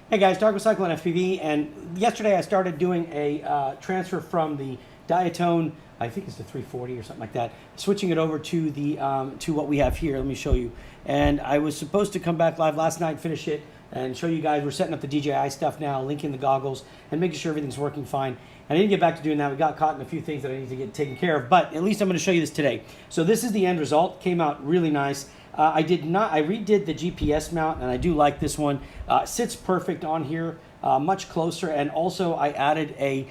Hey guys, Dark with Cyclone FPV, and yesterday I started doing a transfer from the Diatone, I think it's the 340 or something like that, switching it over to the to what we have here. Let me show you. And I was supposed to come back live last night, finish it, and show you guys. We're setting up the DJI stuff now, linking the goggles, and making sure everything's working fine. I didn't get back to doing that. We got caught in a few things that I need to get taken care of, but at least I'm going to show you this today. So this is the end result. Came out really nice. I redid the GPS mount, and I do like this one. Sits perfect on here, much closer, and also I added a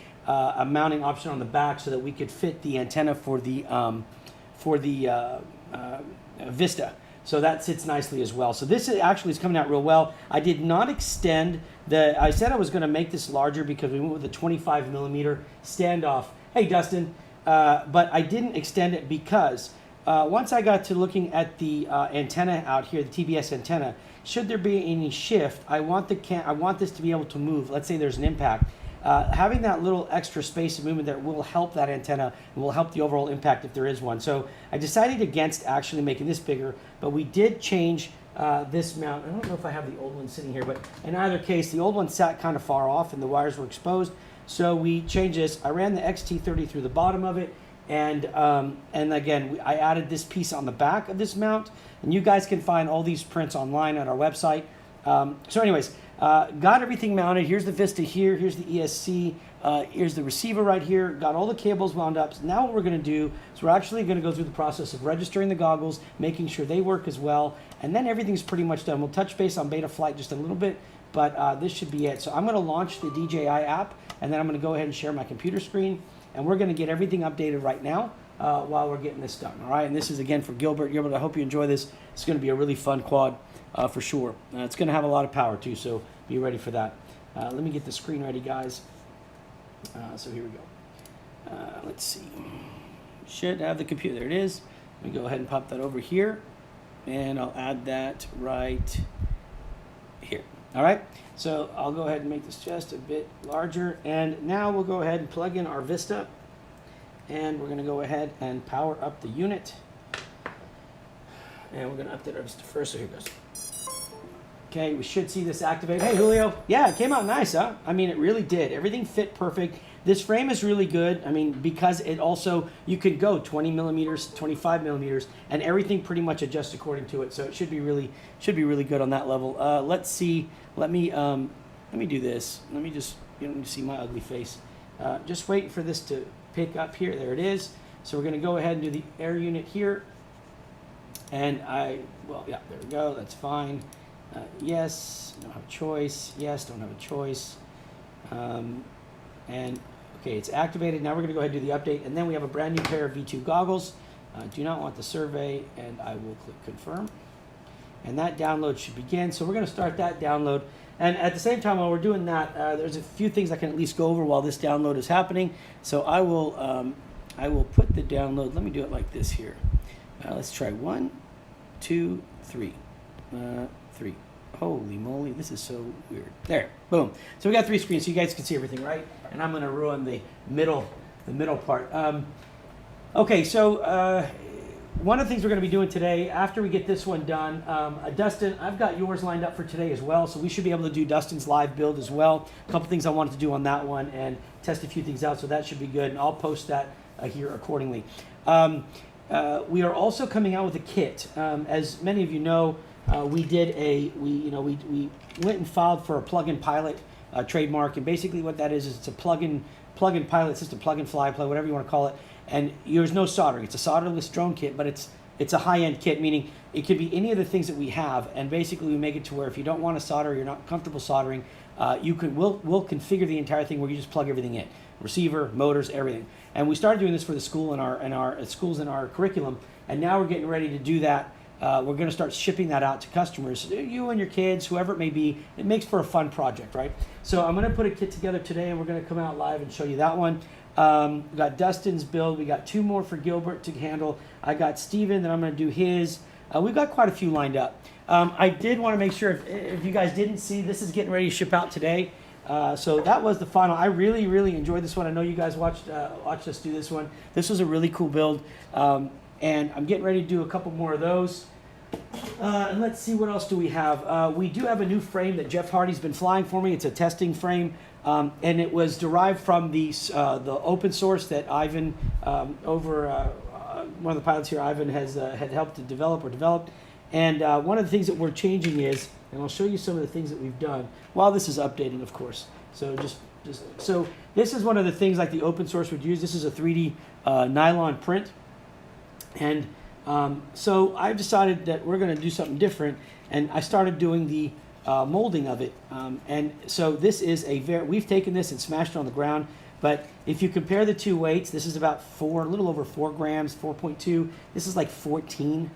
mounting option on the back so that we could fit the antenna for the Vista. So that sits nicely as well. So this actually is coming out real well. I did not extend I said I was going to make this larger because we went with a 25 millimeter standoff. Hey, Dustin. But I didn't extend it because once I got to looking at the antenna out here, the TBS antenna, should there be any shift, I want this to be able to move. Let's say there's an impact. Having that little extra space of movement there will help that antenna and will help the overall impact if there is one. So I decided against actually making this bigger, but we did change this mount. I don't know if I have the old one sitting here, but in either case, the old one sat kind of far off and the wires were exposed. So we changed this. I ran the XT30 through the bottom of it. And again, I added this piece on the back of this mount, and you guys can find all these prints online at our website. So anyways, got everything mounted. Here's the Vista here. Here's the ESC. Here's the receiver right here. Got all the cables wound up. So now what we're going to do is we're actually going to go through the process of registering the goggles, making sure they work as well, and then everything's pretty much done. We'll touch base on Betaflight just a little bit, but this should be it. So I'm going to launch the DJI app, and then I'm going to go ahead and share my computer screen. And we're going to get everything updated right now while we're getting this done. All right, and this is again for Gilbert. Gilbert, I hope you enjoy this. It's going to be a really fun quad for sure. It's going to have a lot of power too, so be ready for that. Let me get the screen ready, guys. So here we go. Let's see. Should have the computer. There it is. Let me go ahead and pop that over here, and I'll add that right here. All right, so I'll go ahead and make this just a bit larger, and now we'll go ahead and plug in our Vista, and we're going to go ahead and power up the unit, and we're going to update our Vista first. So here goes. Okay, we should see this activate. Hey, Julio. Yeah, it came out nice, huh? I mean, it really did. Everything fit perfect. This frame is really good. I mean, because it also, you could go 20 millimeters, 25 millimeters, and everything pretty much adjusts according to it. So it should be really good on that level. Let's see. Let me do this. Let me just, you don't see my ugly face. Just wait for this to pick up here. There it is. So we're going to go ahead and do the air unit here. And well, yeah, there we go. That's fine. Yes, don't have a choice. Yes, don't have a choice. And okay, it's activated. Now we're going to go ahead and do the update, and then we have a brand new pair of V2 goggles. Do not want the survey, and I will click confirm. And that download should begin. So we're going to start that download. And at the same time, while we're doing that, there's a few things I can at least go over while this download is happening. So I will put the download. Let me do it like this here. Let's try 1, 2, 3. 3. Holy moly, this is so weird. There, boom. So we got 3 screens, so you guys can see everything, right? And I'm going to ruin the middle part. Okay, so one of the things we're going to be doing today, after we get this one done, Dustin, I've got yours lined up for today as well, so we should be able to do Dustin's live build as well. A couple things I wanted to do on that one and test a few things out, so that should be good, and I'll post that here accordingly. We are also coming out with a kit. As many of you know, we went and filed for a plug-in pilot trademark, and basically what that is it's a plug-in pilot system, plug-in fly, whatever you want to call it, and there's no soldering. It's a solderless drone kit, but it's a high-end kit, meaning it could be any of the things that we have, and basically we make it to where if you don't want to solder, you're not comfortable soldering, we'll configure the entire thing where you just plug everything in, receiver, motors, everything. And we started doing this for the school in our schools in our curriculum, and now we're getting ready to do that. We're going to start shipping that out to customers, you and your kids, whoever it may be. It makes for a fun project, right? So I'm going to put a kit together today, and we're going to come out live and show you that one. We got Dustin's build. We got 2 more for Gilbert to handle. I got Steven, then I'm going to do his. We've got quite a few lined up. I did want to make sure, if you guys didn't see, this is getting ready to ship out today. So that was the final. I really, really enjoyed this one. I know you guys watched us do this one. This was a really cool build. And I'm getting ready to do a couple more of those. And let's see, what else do we have? We do have a new frame that Jeff Hardy's been flying for me. It's a testing frame, and it was derived from the open source that Ivan one of the pilots here, Ivan, had helped to develop. And one of the things that we're changing is, and I'll show you some of the things that we've done while this is updating, of course. So so this is one of the things like the open source would use. This is a 3D nylon print, and so I've decided that we're going to do something different, and I started doing the molding of it. And so this is we've taken this and smashed it on the ground, but if you compare the two weights, this is about a little over 4 grams, 4.2. This is like 14.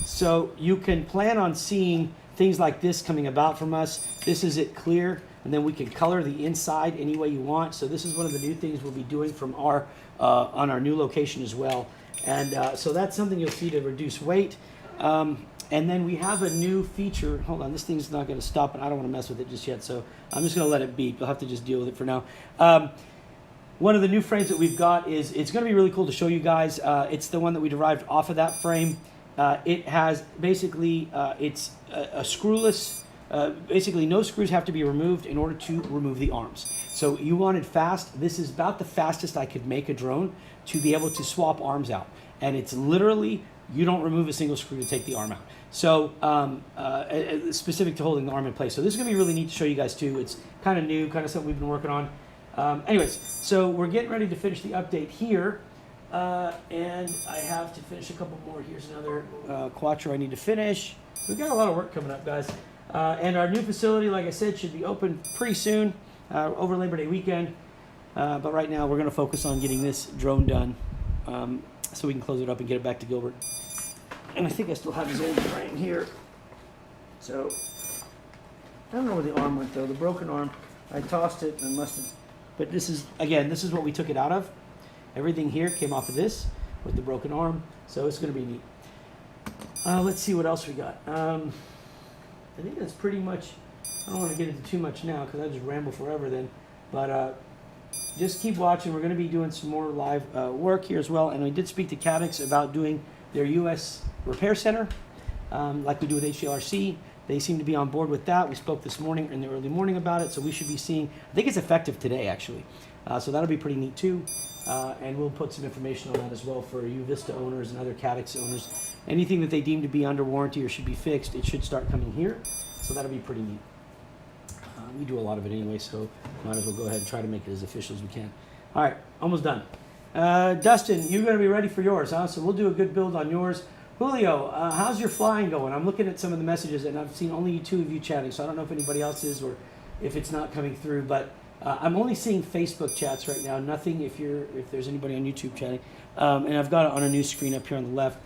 So you can plan on seeing things like this coming about from us. This is it clear, and then we can color the inside any way you want. So this is one of the new things we'll be doing from on our new location as well. And so that's something you'll see to reduce weight. And then we have a new feature. Hold on, this thing's not going to stop, and I don't want to mess with it just yet, so I'm just going to let it beep. You'll have to just deal with it for now. One of the new frames that we've got is, it's going to be really cool to show you guys. It's the one that we derived off of that frame. It has basically, it's a screwless, basically no screws have to be removed in order to remove the arms. So you wanted fast. This is about the fastest I could make a drone to be able to swap arms out. And it's literally, you don't remove a single screw to take the arm out. So specific to holding the arm in place. So this is going to be really neat to show you guys too. It's kind of new, kind of something we've been working on. Anyways, so we're getting ready to finish the update here. And I have to finish a couple more. Here's another Quattro I need to finish. We've got a lot of work coming up, guys. And our new facility, like I said, should be open pretty soon, over Labor Day weekend. But right now we're going to focus on getting this drone done so we can close it up and get it back to Gilbert. And I think I still have his old frame here. So I don't know where the arm went though. The broken arm, I tossed it and must have. But this is, again, this is what we took it out of. Everything here came off of this with the broken arm. So it's going to be neat. Let's see what else we got. I think that's pretty much, I don't want to get into too much now because I just ramble forever then. But just keep watching. We're going to be doing some more live work here as well. And we did speak to Cadix about doing their U.S. repair center like we do with HGLRC. They seem to be on board with that. We spoke this morning in the early morning about it. So we should be seeing, I think it's effective today actually. So that'll be pretty neat too. And we'll put some information on that as well for you Vista owners and other Cadix owners. Anything that they deem to be under warranty or should be fixed, it should start coming here. So that'll be pretty neat. We do a lot of it anyway, so might as well go ahead and try to make it as official as we can. All right, almost done. Dustin, you're going to be ready for yours, huh? So we'll do a good build on yours. Julio, how's your flying going? I'm looking at some of the messages, and I've seen only 2 of you chatting, so I don't know if anybody else is or if it's not coming through. But I'm only seeing Facebook chats right now. Nothing if there's anybody on YouTube chatting. And I've got it on a new screen up here on the left.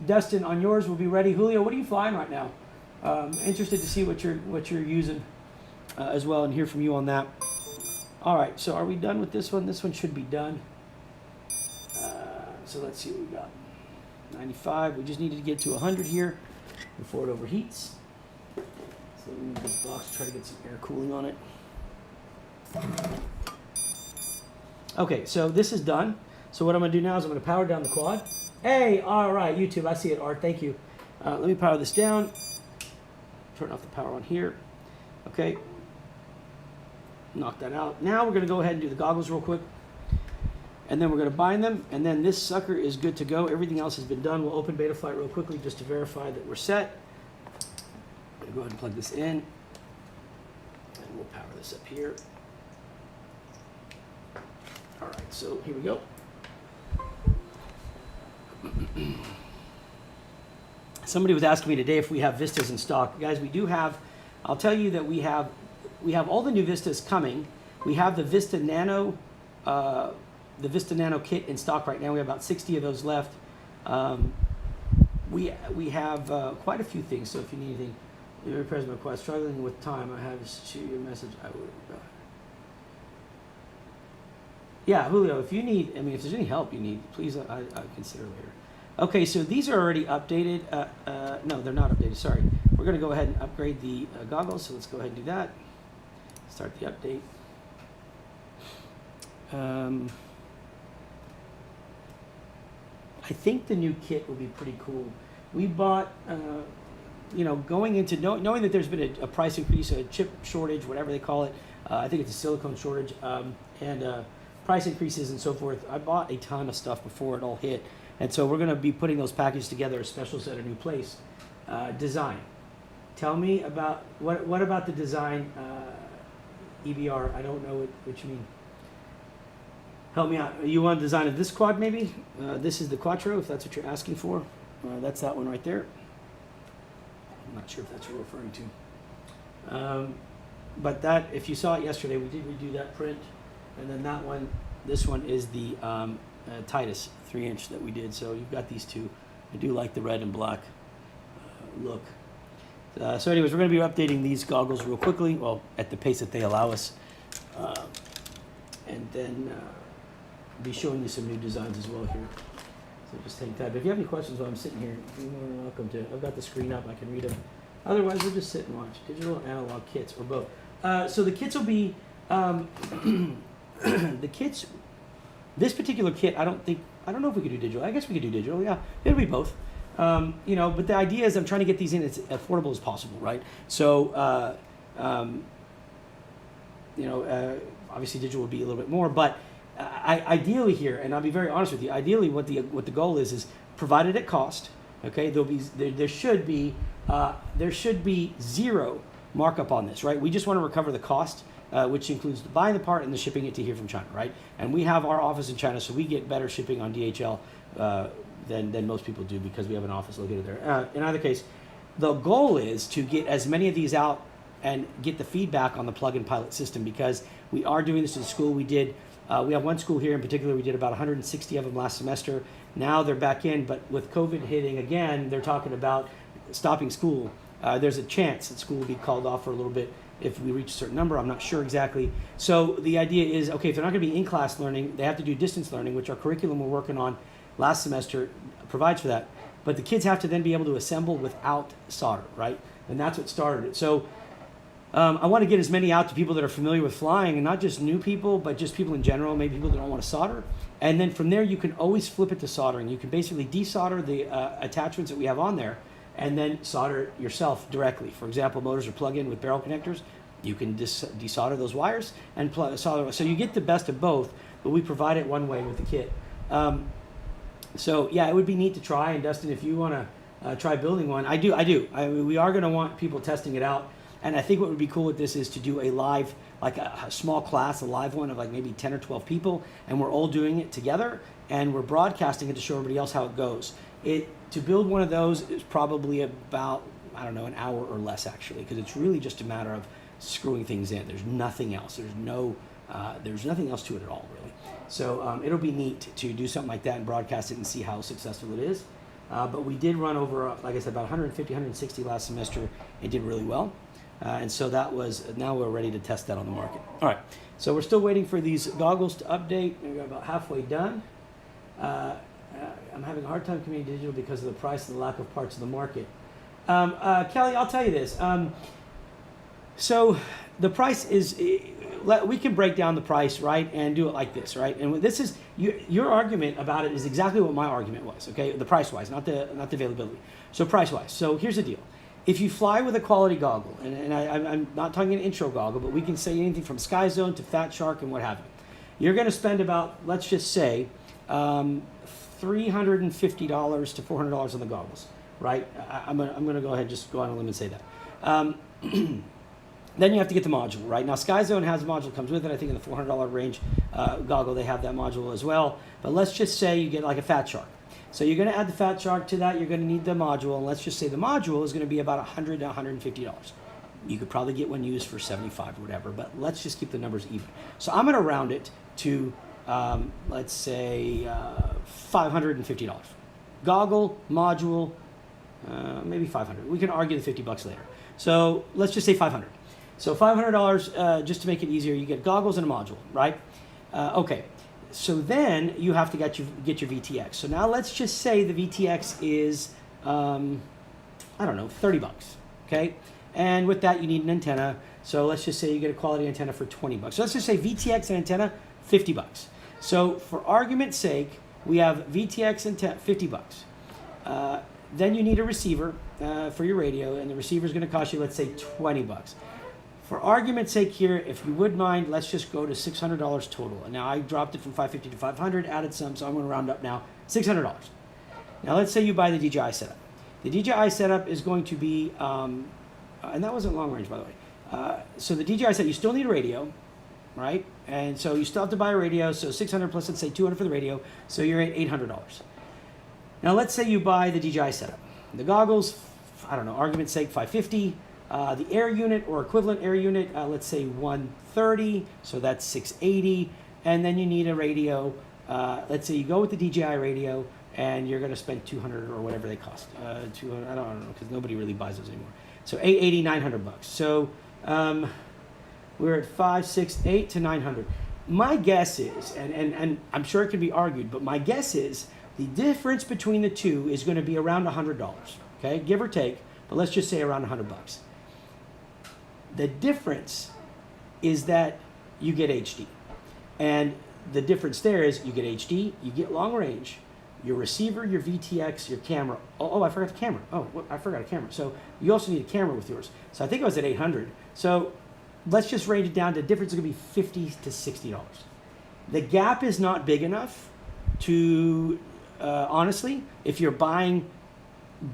Dustin, on yours, we'll be ready. Julio, what are you flying right now? Interested to see what you're using as well and hear from you on that. All right, so are we done with this one? This one should be done. So let's see what we got. 95. We just needed to get to 100 here before it overheats. So we need this box to try to get some air cooling on it. Okay, so this is done. So what I'm going to do now is I'm going to power down the quad. Hey, all right, YouTube, I see it, Art. Thank you. Let me power this down. Turn off the power on here. Okay. Knock that out. Now we're going to go ahead and do the goggles real quick. And then we're going to bind them. And then this sucker is good to go. Everything else has been done. We'll open Betaflight real quickly just to verify that we're set. I'm going to go ahead and plug this in. And we'll power this up here. All right, so here we go. Somebody was asking me today if we have Vistas in stock. Guys, we do have. I'll tell you that we have all the new Vistas coming. We have the Vista Nano kit in stock right now. We have about 60 of those left. We have quite a few things. So if you need anything, your repairs my quad struggling with time. I have to shoot you a message. I would. Yeah, Julio, if you need, I mean, if there's any help you need, please, I consider later. Okay, so these are already updated. No, they're not updated, sorry. We're going to go ahead and upgrade the goggles, so let's go ahead and do that. Start the update. I I think the new kit will be pretty cool. We bought, going into knowing that there's been a price increase, a chip shortage, whatever they call it. I think it's a silicone shortage, and price increases and so forth. I bought a ton of stuff before it all hit. And so we're going to be putting those packages together, especially at a new place. Design. Tell me about, what about the design, EBR? I don't know what you mean. Help me out. You want to design of this quad maybe? This is the Quattro, if that's what you're asking for. That's that one right there. I'm not sure if that's what you're referring to. But that, if you saw it yesterday, we did redo that print. And then that one, this one is the Titus 3-inch that we did. So you've got these two. I do like the red and black look. So anyways, we're going to be updating these goggles real quickly, well, at the pace that they allow us. And then be showing you some new designs as well here. So just hang tight. But if you have any questions while I'm sitting here, you're more than welcome to. I've got the screen up. I can read them. Otherwise, we'll just sit and watch. Digital and analog kits, or both. So the kits will be... the kits... This particular kit, I don't know if we could do digital. I guess we could do digital, yeah. It'll be both. But the idea is I'm trying to get these in as affordable as possible, right? So, obviously digital would be a little bit more, but ideally here, and I'll be very honest with you, ideally what the goal is provided at cost, okay, there should be zero markup on this, right? We just want to recover the cost, which includes buying the part and the shipping it to here from China, right? And we have our office in China, so we get better shipping on DHL than most people do because we have an office located there. In either case, the goal is to get as many of these out and get the feedback on the plug-in pilot system, because we are doing this in school. We have one school here in particular, we did about 160 of them last semester. Now they're back in, but with COVID hitting again, they're talking about stopping school. There's a chance that school will be called off for a little bit if we reach a certain number. I'm not sure exactly. So the idea is, okay, if they're not going to be in-class learning, they have to do distance learning, which our curriculum we're working on last semester provides for that. But the kids have to then be able to assemble without solder, right? And that's what started it. So I want to get as many out to people that are familiar with flying, and not just new people, but just people in general, maybe people that don't want to solder. And then from there, you can always flip it to soldering. You can basically desolder the attachments that we have on there and then solder it yourself directly. For example, motors are plug-in with barrel connectors. You can desolder those wires and solder. So you get the best of both, but we provide it one way with the kit. So yeah, it would be neat to try. And Dustin, if you want to try building one, I do. We are going to want people testing it out. And I think what would be cool with this is to do a live, like a small class, a live one of like maybe 10 or 12 people, and we're all doing it together, and we're broadcasting it to show everybody else how it goes. To build one of those is probably about, I don't know, an hour or less actually, because it's really just a matter of screwing things in. There's nothing else. There's nothing else to it at all, really. So it'll be neat to do something like that and broadcast it and see how successful it is. But we did run over, like I said, about 150, 160 last semester. It did really well. And so now we're ready to test that on the market. All right, so we're still waiting for these goggles to update. We're about halfway done. I'm having a hard time communicating digital because of the price and the lack of parts of the market. Kelly, I'll tell you this. So the price is, we can break down the price, right, and do it like this, right? And this is, your argument about it is exactly what my argument was, okay? The price-wise, not the availability. So price-wise. So here's the deal. If you fly with a quality goggle, and I'm not talking an intro goggle, but we can say anything from Sky Zone to Fat Shark and what have you. You're going to spend about, let's just say, $350 to $400 on the goggles, right? I'm going to go ahead and just go on a limb and say that. Then you have to get the module, right? Now, Sky Zone has a module that comes with it. I think in the $400 range goggle, they have that module as well. But let's just say you get like a Fat Shark. So you're going to add the Fat Shark to that. You're going to need the module. And let's just say the module is going to be about $100 to $150. You could probably get one used for $75 or whatever, but let's just keep the numbers even. So I'm going to round it to, let's say, $550. Goggle, module, maybe $500. We can argue the $50 later. So let's just say $500. So $500, just to make it easier, you get goggles and a module, right? Okay. So then you have to get your VTX. So now let's just say the VTX is, I don't know, $30, okay? And with that, you need an antenna. So let's just say you get a quality antenna for $20. So let's just say VTX and antenna, $50. So for argument's sake, we have VTX and 50 bucks. Then you need a receiver for your radio, and the receiver is going to cost you, let's say, 20 bucks. For argument's sake here, if you would mind, let's just go to $600 total. And now I dropped it from 550 to 500, added some, so I'm going to round up now, $600. Now let's say you buy the DJI setup. The DJI setup is going to be, and that wasn't long range, by the way. So the DJI setup, you still need a radio, right? And so you still have to buy a radio, so 600 plus, let's say 200 for the radio, so you're at $800. Now let's say you buy the DJI setup. The goggles, I don't know, argument's sake, 550. The air unit or equivalent air unit, let's say 130, so that's 680. And then you need a radio. Let's say you go with the DJI radio, and you're going to spend 200 or whatever they cost. 200, I don't know, because nobody really buys those anymore. So 880, 900 bucks. So we're at 5, 6, 8 to 900. My guess is, and I'm sure it can be argued, but my guess is the difference between the two is going to be around $100. Okay, give or take, but let's just say around 100 bucks. The difference is that you get HD. And the difference there is you get HD, you get long range, your receiver, your VTX, your camera. Oh, I forgot the camera. I forgot a camera. So you also need a camera with yours. So I think I was at 800. So let's just range it down to difference is going to be $50 to $60. The gap is not big enough to, honestly, if you're buying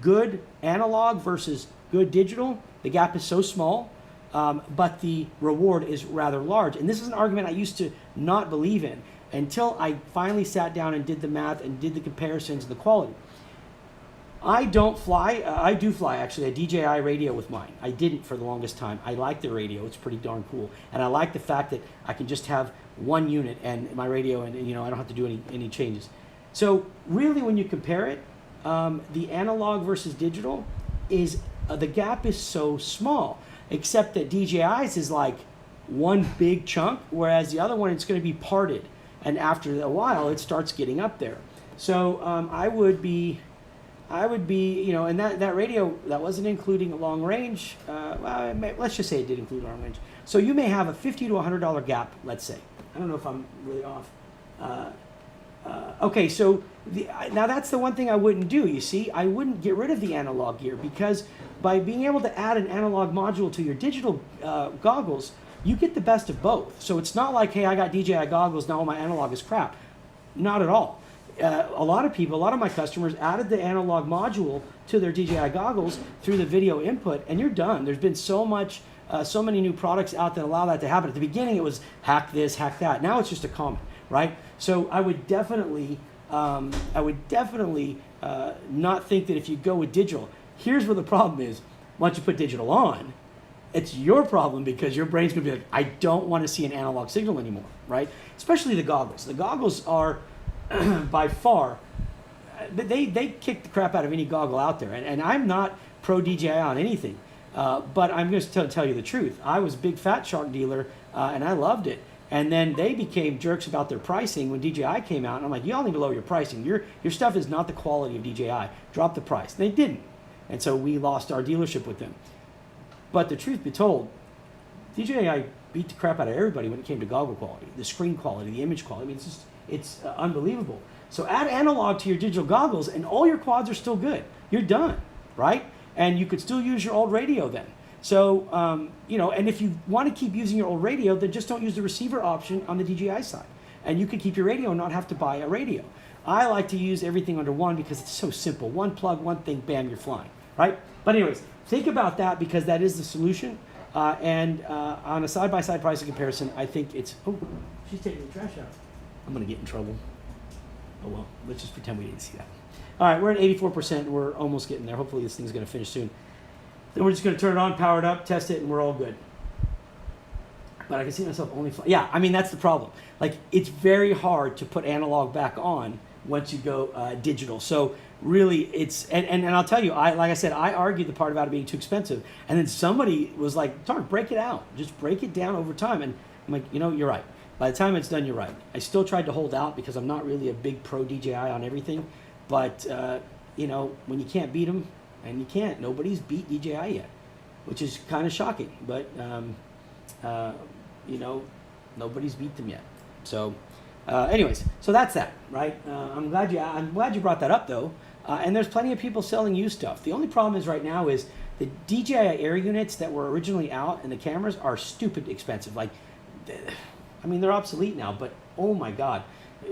good analog versus good digital, the gap is so small. But the reward is rather large. And this is an argument I used to not believe in until I finally sat down and did the math and did the comparisons and the quality. I don't fly. I do fly, actually, a DJI radio with mine. I didn't for the longest time. I like the radio. It's pretty darn cool. And I like the fact that I can just have one unit and my radio, and I don't have to do any changes. So really, when you compare it, the analog versus digital is the gap is so small. Except that DJI's is like one big chunk, whereas the other one, it's going to be parted. And after a while, it starts getting up there. So I would be, and that radio, that wasn't including long range. Let's just say it did include long range. So you may have a $50 to $100 gap, let's say. I don't know if I'm really off. Okay, so now that's the one thing I wouldn't do, you see. I wouldn't get rid of the analog gear, because by being able to add an analog module to your digital goggles, you get the best of both. So it's not like, hey, I got DJI goggles, now all my analog is crap. Not at all. A lot of my customers added the analog module to their DJI goggles through the video input, and you're done. There's been so many new products out that allow that to happen. At the beginning, it was hack this, hack that. Now it's just a comment, right? So I would definitely not think that if you go with digital. Here's where the problem is. Once you put digital on, it's your problem, because your brain's going to be like, I don't want to see an analog signal anymore, right? Especially the goggles. The goggles are, by far, they kick the crap out of any goggle out there. And I'm not pro DJI on anything, but I'm going to tell you the truth. I was a big Fat Shark dealer, and I loved it. And then they became jerks about their pricing when DJI came out. And I'm like, y'all need to lower your pricing. Your stuff is not the quality of DJI. Drop the price. And they didn't. And so we lost our dealership with them. But the truth be told, DJI beat the crap out of everybody when it came to goggle quality, the screen quality, the image quality. I mean, it's unbelievable. So add analog to your digital goggles, and all your quads are still good. You're done, right? And you could still use your old radio then. So, and if you want to keep using your old radio, then just don't use the receiver option on the DJI side. And you could keep your radio and not have to buy a radio. I like to use everything under one because it's so simple. One plug, one thing, bam, you're flying, right? But anyways, think about that, because that is the solution. And on a side-by-side pricing comparison, I think it's, oh, she's taking the trash out. I'm going to get in trouble. Oh, well, let's just pretend we didn't see that. All right, we're at 84%. We're almost getting there. Hopefully this thing's going to finish soon. Then we're just going to turn it on, power it up, test it, and we're all good. But I can see myself only flying. Yeah, I mean, that's the problem. Like, it's very hard to put analog back on once you go digital. So really, it's, and I'll tell you, like I said, I argued the part about it being too expensive. And then somebody was like, Tark, break it out. Just break it down over time. And I'm like, you're right. By the time it's done, you're right. I still tried to hold out because I'm not really a big pro DJI on everything. But, when you can't beat them, and you can't, nobody's beat DJI yet, which is kind of shocking. But, nobody's beat them yet. So Anyways, so that's that, right? I'm glad you brought that up though. And there's plenty of people selling used stuff. The only problem is right now is the DJI Air units that were originally out and the cameras are stupid expensive. Like, I mean, they're obsolete now, but oh my God,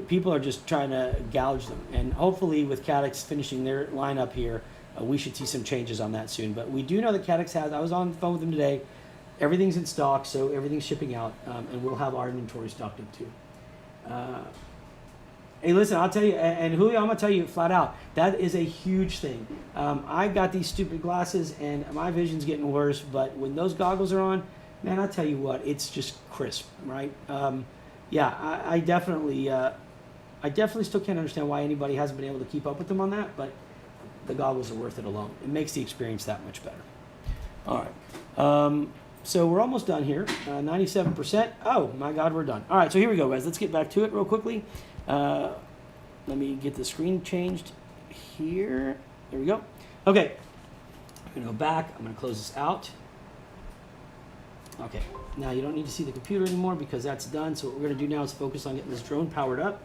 people are just trying to gouge them. And hopefully with Caddx finishing their lineup here, we should see some changes on that soon. But we do know that Caddx has, I was on the phone with them today, everything's in stock, so everything's shipping out, and we'll have our inventory stocked up too. Hey, listen, I'll tell you, and Julio, I'm going to tell you flat out, that is a huge thing. I've got these stupid glasses, and my vision's getting worse, but when those goggles are on, man, I'll tell you what, it's just crisp, right? Yeah, I definitely still can't understand why anybody hasn't been able to keep up with them on that, but the goggles are worth it alone. It makes the experience that much better. All right. So we're almost done here, 97%. Oh my God, we're done. All right, so here we go, guys. Let's get back to it real quickly. Let me get the screen changed here. There we go. Okay, I'm gonna go back. I'm gonna close this out. Okay, now you don't need to see the computer anymore because that's done. So what we're gonna do now is focus on getting this drone powered up.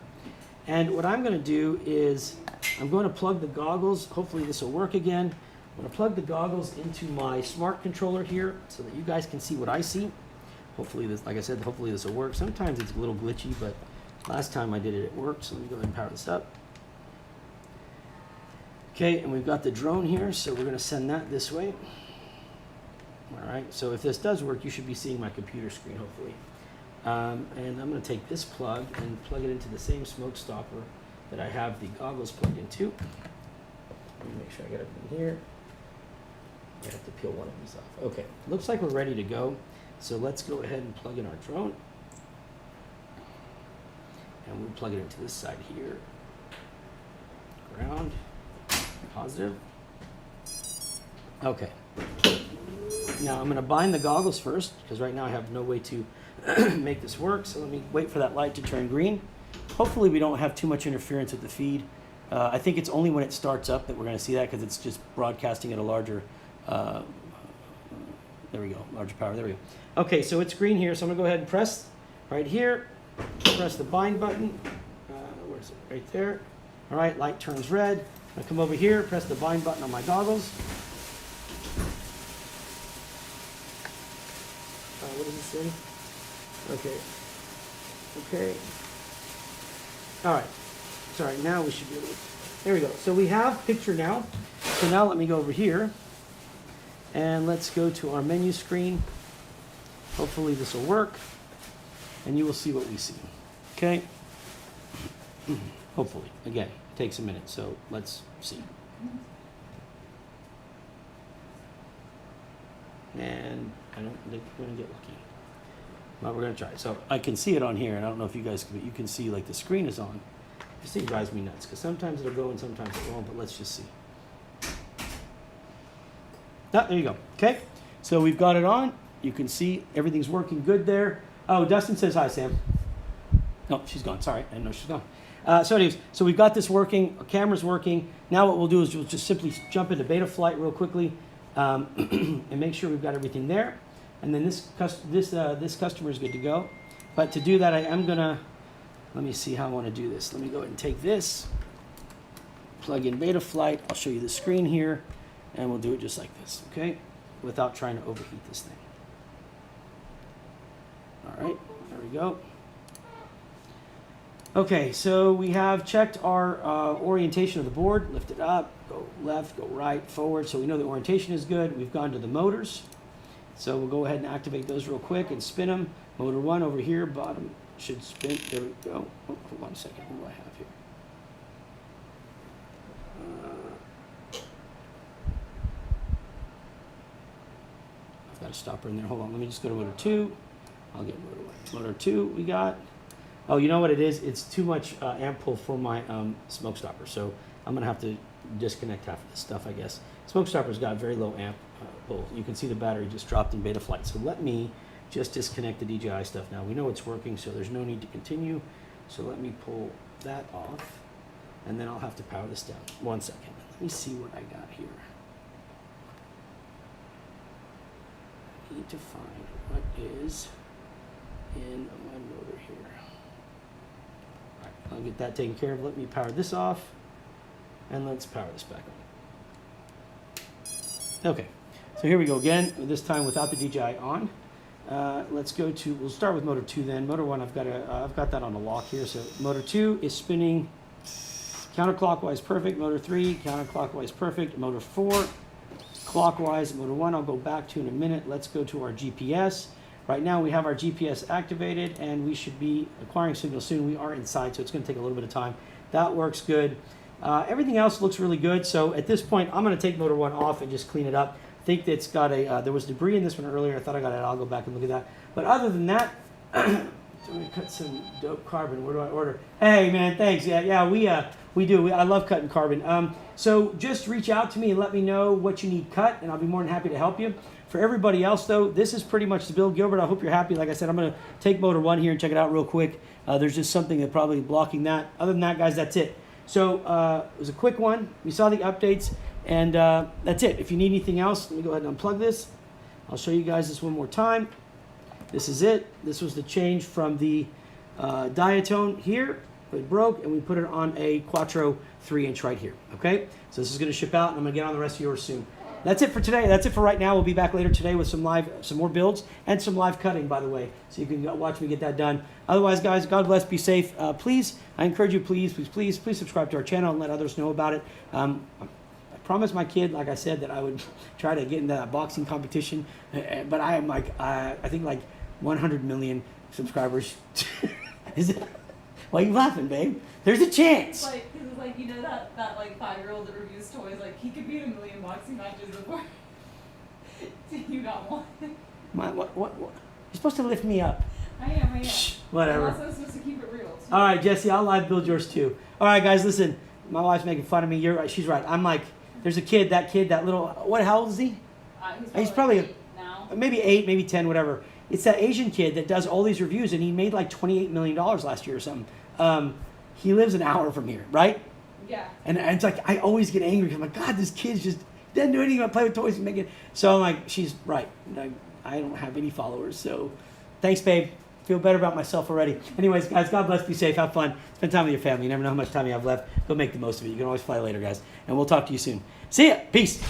And what I'm gonna do is I'm going to plug the goggles. Hopefully this will work again. I'm going to plug the goggles into my smart controller here so that you guys can see what I see. Hopefully this, like I said, hopefully this will work. Sometimes it's a little glitchy, but last time I did it, it worked. So let me go ahead and power this up. Okay, and we've got the drone here, so we're going to send that this way. All right, so if this does work, you should be seeing my computer screen, hopefully. And I'm going to take this plug and plug it into the same smoke stopper that I have the goggles plugged into. Let me make sure I get everything here. I have to peel one of these off. Okay, looks like we're ready to go. So let's go ahead and plug in our drone. And we'll plug it into this side here. Ground, positive. Okay. Now I'm gonna bind the goggles first because right now I have no way to make this work. So let me wait for that light to turn green. Hopefully we don't have too much interference with the feed. I think it's only when it starts up that we're gonna see that because it's just broadcasting at a larger, there we go, larger power, there we go. Okay, so it's green here, so I'm gonna go ahead and press right here, press the bind button, where is it, right there. All right, light turns red. I'm gonna come over here, press the bind button on my goggles. What does it say? Okay, okay. All right, sorry, now we should be able to, there we go. So we have picture now. So now let me go over here and let's go to our menu screen. Hopefully this will work and you will see what we see, okay? Hopefully, again, it takes a minute, so let's see. And I don't think we're gonna get lucky. Well, we're gonna try. So I can see it on here, and I don't know if you guys can, but you can see like the screen is on. This thing drives me nuts because sometimes it'll go and sometimes it won't, but let's just see. Ah, there you go. Okay, so we've got it on. You can see everything's working good there. Oh, Dustin says hi, Sam. No, she's gone. Sorry, I didn't know she's gone. So anyways, so we've got this working, our camera's working. Now what we'll do is we'll just simply jump into Betaflight real quickly and make sure we've got everything there. And then this customer is good to go. But to do that, I am gonna, let me see how I want to do this. Let me go ahead and take this, plug in Betaflight. I'll show you the screen here, and we'll do it just like this, okay? Without trying to overheat this thing. All right, there we go. Okay, so we have checked our orientation of the board. Lift it up, go left, go right, forward. So we know the orientation is good. We've gone to the motors. So we'll go ahead and activate those real quick and spin them. Motor 1 over here, bottom should spin. There we go. Oh, hold on a second. What do I have here? I've got a stopper in there. Hold on. Let me just go to motor 2. I'll get motor 1. Motor 2 we got. Oh, you know what it is? It's too much amp pull for my smoke stopper. So I'm going to have to disconnect half of this stuff, I guess. Smoke stopper's got very low amp pull. You can see the battery just dropped in Betaflight. So let me just disconnect the DJI stuff now. We know it's working, so there's no need to continue. So let me pull that off, and then I'll have to power this down. 1 second. Let me see what I got here. I need to find what is in my motor here. I'll get that taken care of. Let me power this off, and let's power this back on. Okay, so here we go again, this time without the DJI on. Let's go to, we'll start with motor 2 then. Motor 1, I've got that on a lock here. So motor 2 is spinning counterclockwise perfect. Motor 3, counterclockwise perfect. Motor 4, clockwise. Motor 1, I'll go back to in a minute. Let's go to our GPS. Right now we have our GPS activated and we should be acquiring signal soon. We are inside, so it's going to take a little bit of time. That works good. Everything else looks really good. So at this point, I'm going to take motor 1 off and just clean it up. I think it's got a, there was debris in this one earlier. I thought I got it. I'll go back and look at that. But other than that, I'm going to cut some dope carbon. Where do I order? Hey, man, thanks. Yeah, we do. I love cutting carbon. So just reach out to me and let me know what you need cut, and I'll be more than happy to help you. For everybody else, though, this is pretty much the build. Gilbert, I hope you're happy. Like I said, I'm going to take motor 1 here and check it out real quick. There's just something that probably blocking that. Other than that, guys, that's it. So it was a quick one. We saw the updates, and that's it. If you need anything else, let me go ahead and unplug this. I'll show you guys this one more time. This is it. This was the change from the Diatone here. It broke, and we put it on a Quattro 3-inch right here. Okay? So this is going to ship out, and I'm going to get on the rest of yours soon. That's it for today. That's it for right now. We'll be back later today with some more builds and some live cutting, by the way, so you can watch me get that done. Otherwise, guys, God bless. Be safe. Please, I encourage you, please subscribe to our channel and let others know about it. I promised my kid, like I said, that I would try to get into that boxing competition, but I am like, I think like 100 million subscribers. Is it? Why are you laughing, babe? There's a chance. It's like you know that like 5-year-old that reviews toys, like he could be in a million boxing matches before you got one. What? You're supposed to lift me up. I am. Shh, whatever. I'm also supposed to keep it real. So. All right, Jesse, I'll live build yours too. All right, guys, listen. My wife's making fun of me. You're right. She's right. I'm like, there's a kid, that little, how old is he? He's probably 8 now. Maybe 8, maybe 10, whatever. It's that Asian kid that does all these reviews, and he made like $28 million last year or something. He lives an hour from here, right? Yeah. And it's like, I always get angry. I'm like, God, this kid's just doesn't do anything but play with toys and make it. So I'm like, she's right. I don't have any followers. So thanks, babe. Feel better about myself already. Anyways, guys, God bless. Be safe. Have fun. Spend time with your family. You never know how much time you have left. Go make the most of it. You can always fly later, guys. And we'll talk to you soon. See ya. Peace.